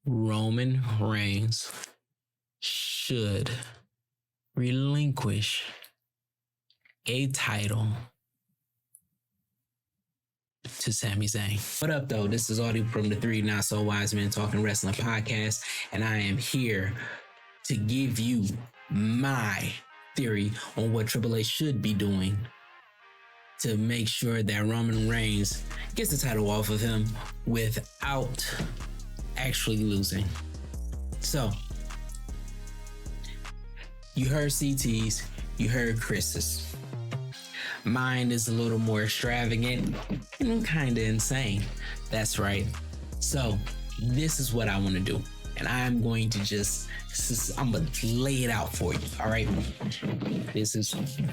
Roman Reigns should relinquish a title to Sami Zayn. What up, though? This is Audie from the Three Not So Wise Men Talking Wrestling podcast, and I am here to give you my theory on what Triple H should be doing to make sure that Roman Reigns gets the title off of him without actually losing. So, you heard CT's, you heard Chris's. Mine is a little more extravagant and kind of insane. That's right. So, this is what I want to do. And I'm going to I'm going to lay it out for you. All right. I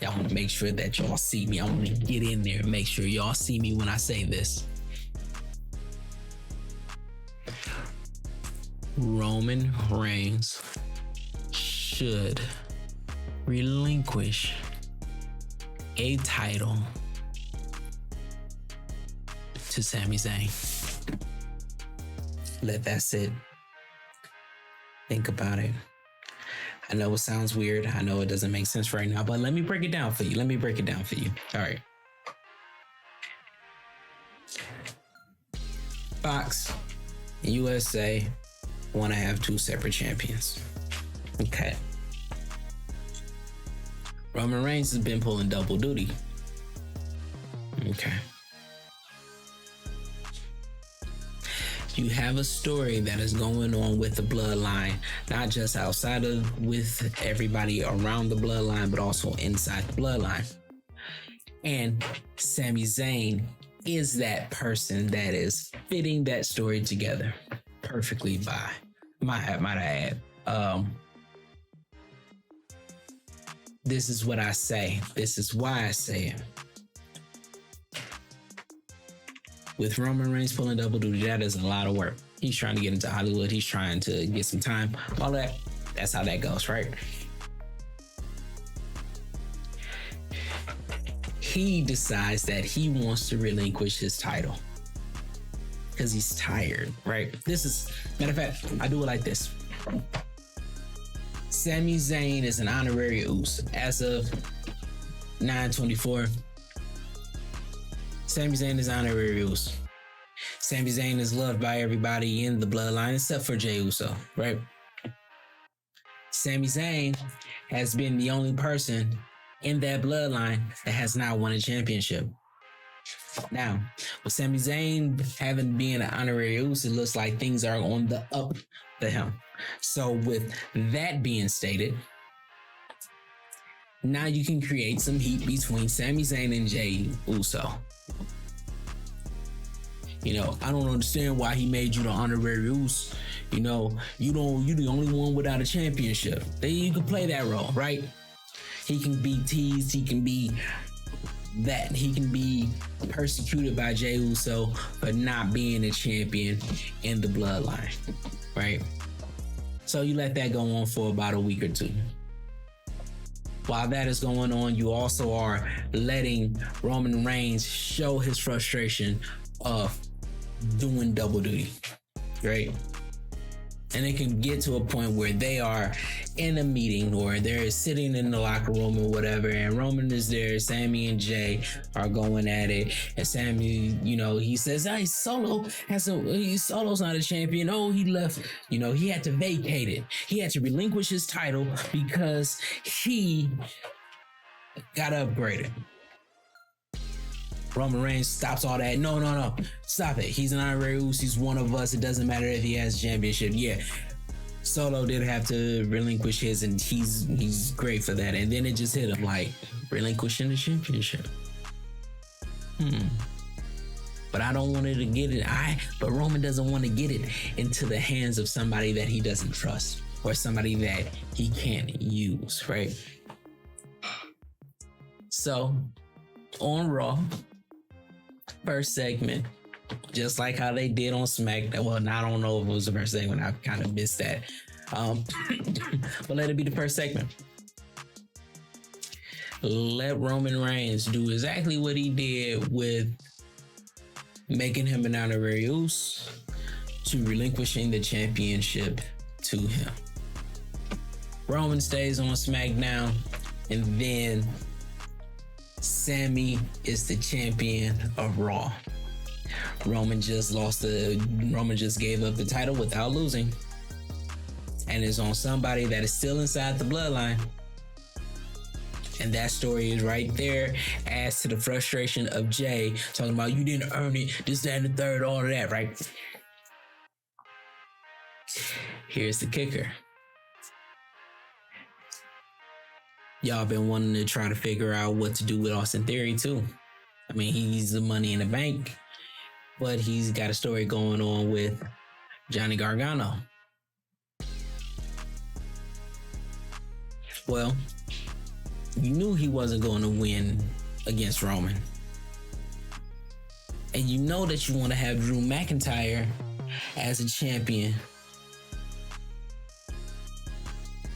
want to make sure that y'all see me. I want to get in there and make sure y'all see me when I say this. Roman Reigns should relinquish a title to Sami Zayn. Let that sit. Think about it. I know it sounds weird. I know it doesn't make sense right now, but let me break it down for you. All right. Fox and USA want to have two separate champions. Okay. Roman Reigns has been pulling double duty. Okay. You have a story that is going on with the bloodline, not just outside of with everybody around the bloodline, but also inside the bloodline. And Sami Zayn is that person that is fitting that story together perfectly might I add. This is what I say. This is why I say it. With Roman Reigns pulling double duty, that is a lot of work. He's trying to get into Hollywood. He's trying to get some time. All that. That's how that goes, right? He decides that he wants to relinquish his title because he's tired, right? Matter of fact, I do it like this. Sami Zayn is an honorary Uso. As of 9/24, Sami Zayn is honorary Uso. Sami Zayn is loved by everybody in the bloodline except for Jey Uso, right? Sami Zayn has been the only person in that bloodline that has not won a championship. Now, with Sami Zayn being an honorary Uso, it looks like things are on the up for him. So with that being stated, now you can create some heat between Sami Zayn and Jey Uso. I don't understand why he made you the honorary Uso. You the only one without a championship. You can play that role, right? He can be teased. He can be that. He can be persecuted by Jey Uso for not being a champion in the bloodline, right? So you let that go on for about a week or two. While that is going on, you also are letting Roman Reigns show his frustration of doing double duty, right? And it can get to a point where they are in a meeting or they're sitting in the locker room or whatever, and Roman is there, Sami and Jey are going at it, and Sami, he says, hey, Solo's not a champion. Oh, he left, he had to vacate it. He had to relinquish his title because he got upgraded. Roman Reigns stops all that. No. Stop it. He's an honorary Uso. He's one of us. It doesn't matter if he has a championship. Yeah. Solo did have to relinquish his, and he's great for that. And then it just hit him like, relinquishing the championship. But I don't want it to get it. But Roman doesn't want to get it into the hands of somebody that he doesn't trust or somebody that he can't use, right? So, on Raw, first segment, just like how they did on SmackDown. Well, I don't know if it was the first segment. I kind of missed that. But let it be the first segment. Let Roman Reigns do exactly what he did with making him an honorary Uso to relinquishing the championship to him. Roman stays on SmackDown, and then Sami is the champion of Raw. Roman just gave up the title without losing, and is on somebody that is still inside the bloodline. And that story is right there, adds to the frustration of Jay talking about you didn't earn it, this, that, and the third, all of that, right? Here's the kicker. Y'all been wanting to try to figure out what to do with Austin Theory too. I mean, he's the Money in the Bank, but he's got a story going on with Johnny Gargano. Well, you knew he wasn't going to win against Roman. And you know that you want to have Drew McIntyre as a champion.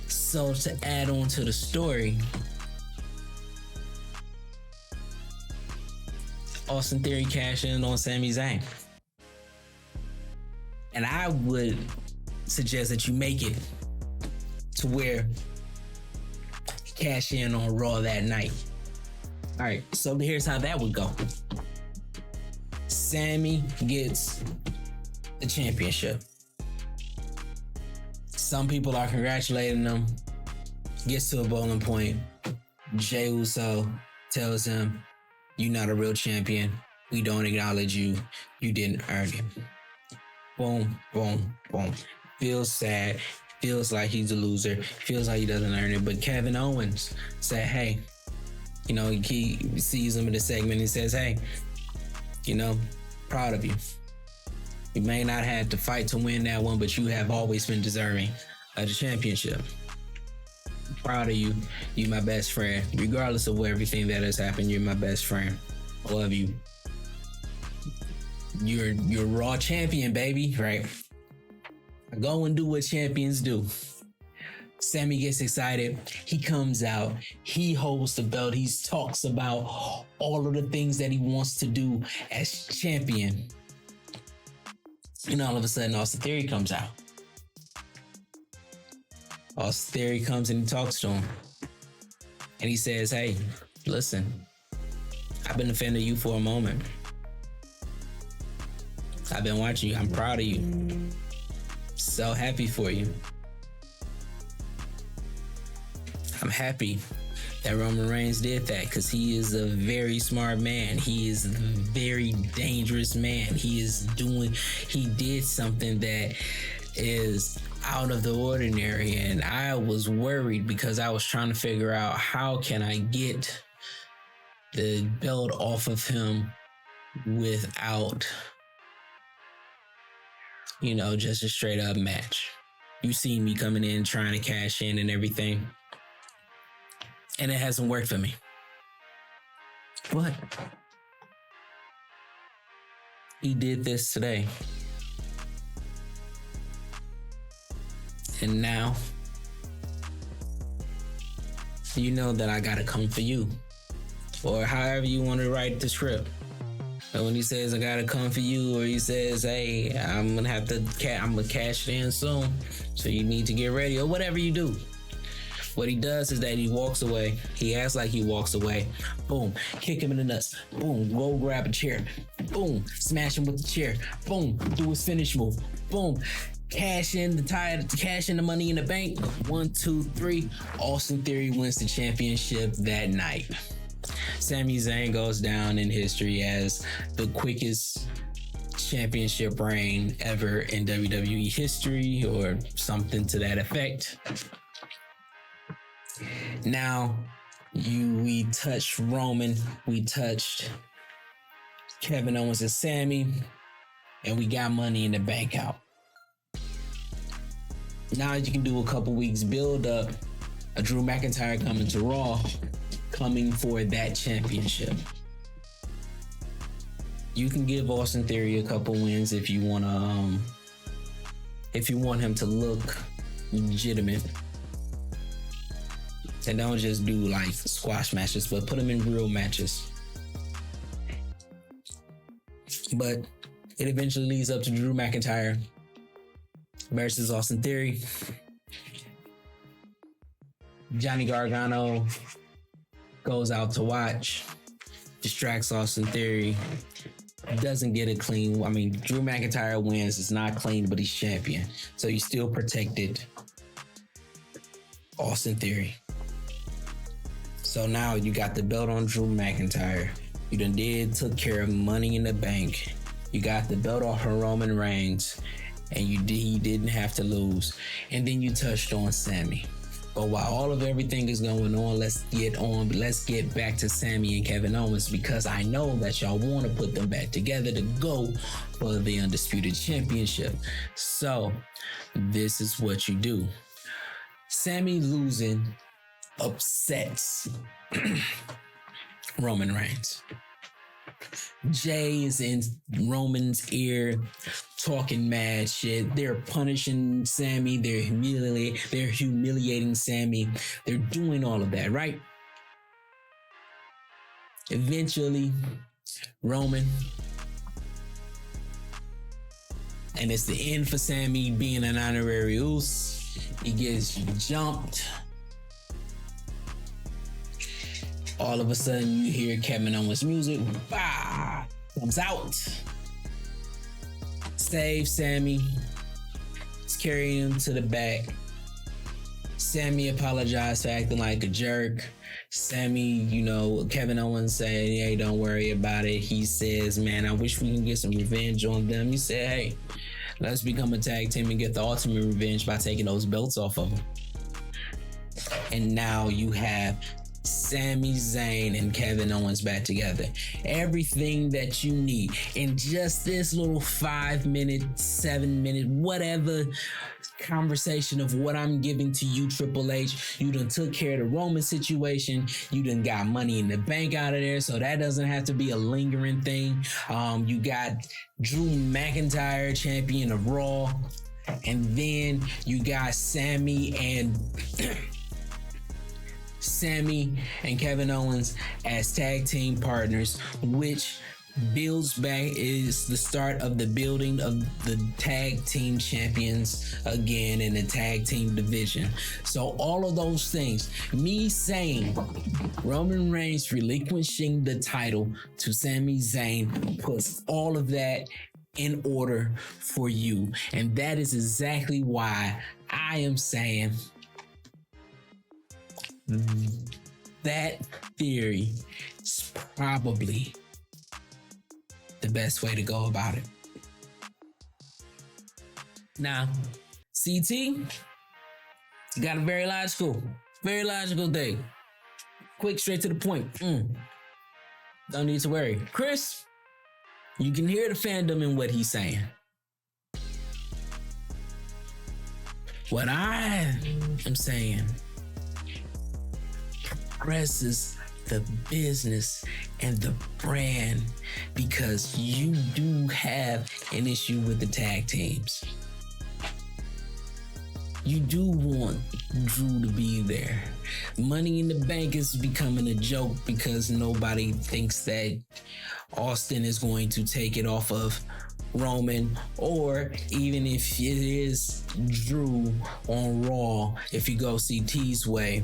So to add on to the story, Austin Theory cashed in on Sami Zayn. And I would suggest that you make it to where cash in on Raw that night. All right, so here's how that would go. Sami gets the championship. Some people are congratulating him. Gets to a bowling point. Jey Uso tells him, "You're not a real champion. We don't acknowledge you. You didn't earn it." Boom, boom, boom. Feels sad. Feels like he's a loser. Feels like he doesn't earn it. But Kevin Owens said, hey, he sees him in the segment and says, hey, proud of you. You may not have to fight to win that one, but you have always been deserving of the championship. Proud of you. You're my best friend. Regardless of everything that has happened, you're my best friend. I love you. You're Raw champion, baby, right? Go and do what champions do. Sami gets excited. He comes out. He holds the belt. He talks about all of the things that he wants to do as champion. And all of a sudden, Austin Theory comes out. Austin Theory comes and he talks to him. And he says, hey, listen, I've been a fan of you for a moment. I've been watching you. I'm proud of you. So happy for you. I'm happy that Roman Reigns did that because he is a very smart man. He is a very dangerous man. He did something that is out of the ordinary. And I was worried because I was trying to figure out how can I get the belt off of him without just a straight up match. You see me coming in trying to cash in and everything. And it hasn't worked for me. But he did this today. And now, you know that I gotta come for you. Or however you want to write the script. But when he says I gotta come for you, or he says, hey, I'm gonna cash it in soon, so you need to get ready, or whatever you do. What he does is that he walks away. He acts like he walks away. Boom, kick him in the nuts. Boom, go grab a chair. Boom, smash him with the chair. Boom, do his finish move. Boom, cash in the Money in the Bank. 1, 2, 3. Austin Theory wins the championship that night. Sami Zayn goes down in history as the quickest championship reign ever in WWE history, or something to that effect. Now, we touched Roman, we touched Kevin Owens and Sami, and we got Money in the Bank out. Now you can do a couple weeks build up, a Drew McIntyre coming to Raw, coming for that championship. You can give Austin Theory a couple wins if you want him to look legitimate. And don't just do like squash matches, but put him in real matches. But it eventually leads up to Drew McIntyre versus Austin Theory. Johnny Gargano goes out to watch, distracts Austin Theory, doesn't get it clean. I mean, Drew McIntyre wins. It's not clean, but he's champion. So you still protected Austin Theory. So now you got the belt on Drew McIntyre. You took care of Money in the Bank. You got the belt off of Roman Reigns, and he didn't have to lose. And then you touched on Sammy. But while all of everything is going on, let's get back to Sammy and Kevin Owens, because I know that y'all want to put them back together to go for the Undisputed Championship. So this is what you do. Sammy losing upsets Roman Reigns. Jay is in Roman's ear talking mad shit. They're punishing Sammy. They're humiliating Sammy. They're doing all of that, right? Eventually, Roman, and it's the end for Sammy being an honorary Uso. He gets jumped. All of a sudden, you hear Kevin Owens' music. Bah! Comes out. Saves Sammy. He's carrying him to the back. Sammy apologized for acting like a jerk. Sammy, Kevin Owens saying, hey, don't worry about it. He says, man, I wish we can get some revenge on them. He said, hey, let's become a tag team and get the ultimate revenge by taking those belts off of them. And now you have Sami Zayn and Kevin Owens back together. Everything that you need in just this little 5 minute, 7 minute, whatever conversation of what I'm giving to you, Triple H. You done took care of the Roman situation. You done got Money in the Bank out of there, so that doesn't have to be a lingering thing. You got Drew McIntyre, champion of Raw. And then you got Sammy and Kevin Owens as tag team partners, which is the start of the building of the tag team champions again in the tag team division. So all of those things, me saying Roman Reigns relinquishing the title to Sami Zayn, puts all of that in order for you. And that is exactly why I am saying that theory is probably the best way to go about it. Now, CT got a very logical thing. Quick, straight to the point. Don't need to worry. Chris, you can hear the fandom in what he's saying. What I am saying progresses the business and the brand, because you do have an issue with the tag teams. You do want Drew to be there. Money in the Bank is becoming a joke because nobody thinks that Austin is going to take it off of Roman, or even if it is Drew on Raw, if you go CT's way,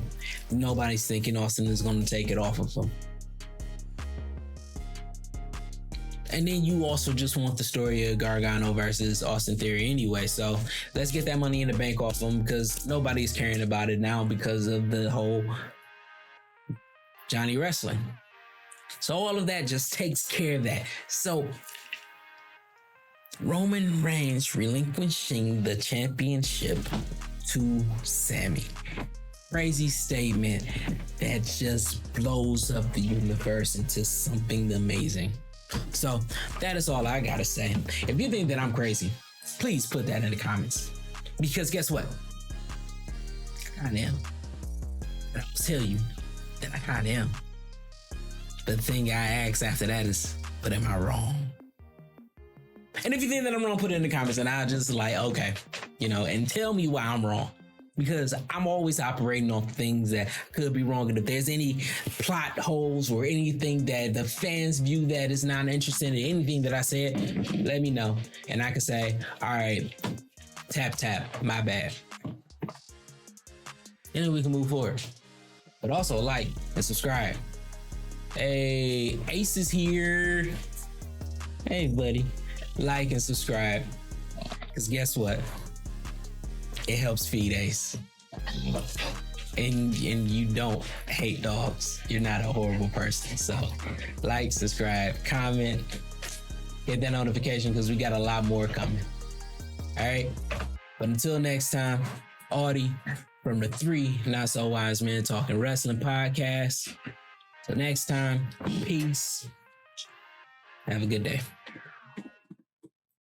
nobody's thinking Austin is going to take it off of him. And then you also just want the story of Gargano versus Austin Theory anyway. So let's get that Money in the Bank off them, because nobody's caring about it now because of the whole Johnny Wrestling. So all of that just takes care of that. So Roman Reigns relinquishing the championship to Sammy. Crazy statement that just blows up the universe into something amazing. So that is all I gotta say. If you think that I'm crazy, please put that in the comments. Because guess what? I kinda am. But I'll tell you that I kinda am. The thing I ask after that is, but am I wrong? And if you think that I'm wrong, put it in the comments and I'll just okay, and tell me why I'm wrong. Because I'm always operating on things that could be wrong. And if there's any plot holes or anything that the fans view that is not interested in anything that I said, let me know. And I can say, all right, Tap. My bad. And then we can move forward. But also like and subscribe. Hey, Ace is here. Hey, buddy. Like and subscribe. Because guess what? It helps feed Ace. And you don't hate dogs. You're not a horrible person. So like, subscribe, comment, hit that notification because we got a lot more coming. All right. But until next time, Audie from the 3 Not So Wise Men Talking Wrestling podcast. Till next time, peace. Have a good day.